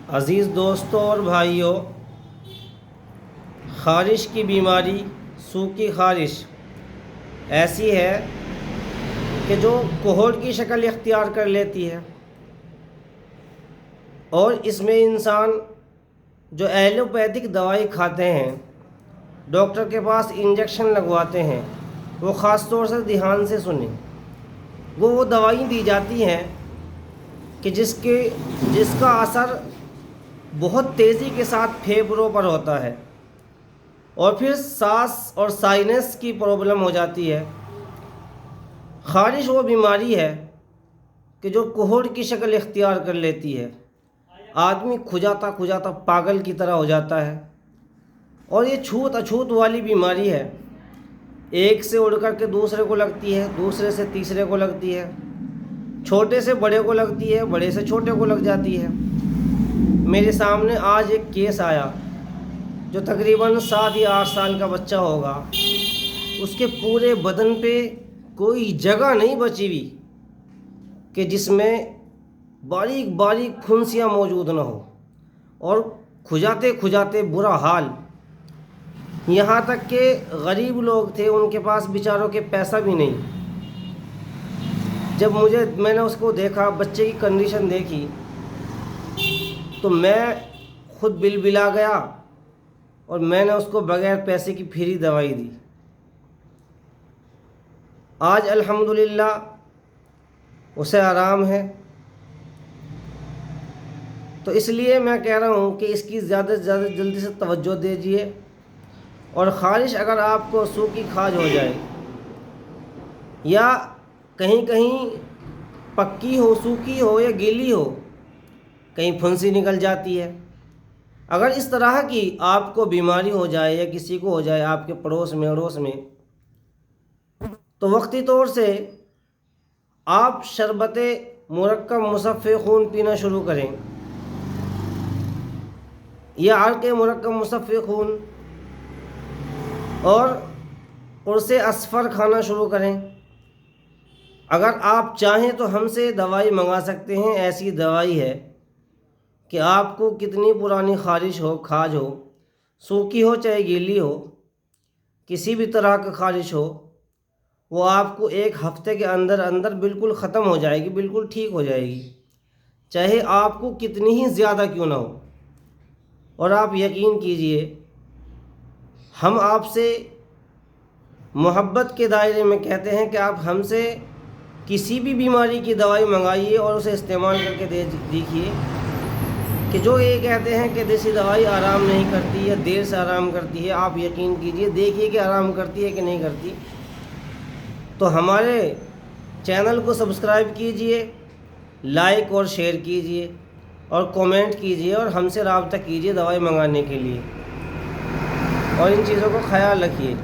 عزیز دوستوں اور بھائیوں، خارش کی بیماری سوکھی خارش ایسی ہے کہ جو کوہل کی شکل اختیار کر لیتی ہے، اور اس میں انسان جو ایلوپیتھک دوائی کھاتے ہیں، ڈاکٹر کے پاس انجیکشن لگواتے ہیں، وہ خاص طور سے دھیان سے سنیں۔ وہ دوائیں دی جاتی ہیں کہ جس کا اثر بہت تیزی کے ساتھ پھیپھڑوں پر ہوتا ہے، اور پھر سانس اور سائنس کی پرابلم ہو جاتی ہے۔ خارش وہ بیماری ہے کہ جو کوہل کی شکل اختیار کر لیتی ہے، آدمی کھجاتا پاگل کی طرح ہو جاتا ہے، اور یہ چھوت اچھوت والی بیماری ہے۔ ایک سے اڑ کر کے دوسرے کو لگتی ہے، دوسرے سے تیسرے کو لگتی ہے، چھوٹے سے بڑے کو لگتی ہے، بڑے سے چھوٹے کو لگ جاتی ہے۔ میرے سامنے آج ایک کیس آیا جو تقریباً 7 یا 8 سال کا بچہ ہوگا۔ اس کے پورے بدن پہ کوئی جگہ نہیں بچی ہوئی کہ جس میں باریک باریک پھنسیاں موجود نہ ہو، اور کھجاتے کھجاتے برا حال۔ یہاں تک کہ غریب لوگ تھے، ان کے پاس بیچاروں کے پیسہ بھی نہیں۔ جب میں نے اس کو دیکھا، بچے کی کنڈیشن دیکھی، تو میں خود بلا گیا، اور میں نے اس کو بغیر پیسے کی فری دوائی دی۔ آج الحمدللہ اسے آرام ہے۔ تو اس لیے میں کہہ رہا ہوں کہ اس کی زیادہ سے زیادہ جلدی سے توجہ دیجیے۔ اور خارش اگر آپ کو سوکھی کھاج ہو جائے، یا کہیں پکی ہو، سوکھی ہو یا گیلی ہو، کہیں پھنسی نکل جاتی ہے، اگر اس طرح کی آپ کو بیماری ہو جائے یا کسی کو ہو جائے آپ کے پڑوس میں اڑوس میں، تو وقتی طور سے آپ شربت مرکب مصفی خون پینا شروع کریں، یا عرق مرکب مصفی خون اور قرص اصفر کھانا شروع کریں۔ اگر آپ چاہیں تو ہم سے دوائی منگا سکتے ہیں۔ ایسی دوائی ہے کہ آپ کو کتنی پرانی خارش ہو، کھاج ہو، سوکھی ہو چاہے گیلی ہو، کسی بھی طرح کا خارش ہو، وہ آپ کو 1 ہفتے کے اندر بالکل ختم ہو جائے گی، بالکل ٹھیک ہو جائے گی، چاہے آپ کو کتنی ہی زیادہ کیوں نہ ہو۔ اور آپ یقین کیجئے، ہم آپ سے محبت کے دائرے میں کہتے ہیں کہ آپ ہم سے کسی بھی بیماری کی دوائی منگائیے اور اسے استعمال کر کے دیکھیے، کہ جو یہ کہتے ہیں کہ دیسی دوائی آرام نہیں کرتی یا دیر سے آرام کرتی ہے، آپ یقین کیجئے، دیکھیے کہ آرام کرتی ہے کہ نہیں کرتی۔ تو ہمارے چینل کو سبسکرائب کیجئے، لائک اور شیئر کیجئے، اور کومنٹ کیجئے، اور ہم سے رابطہ کیجئے دوائی منگانے کے لیے، اور ان چیزوں کو خیال رکھیے۔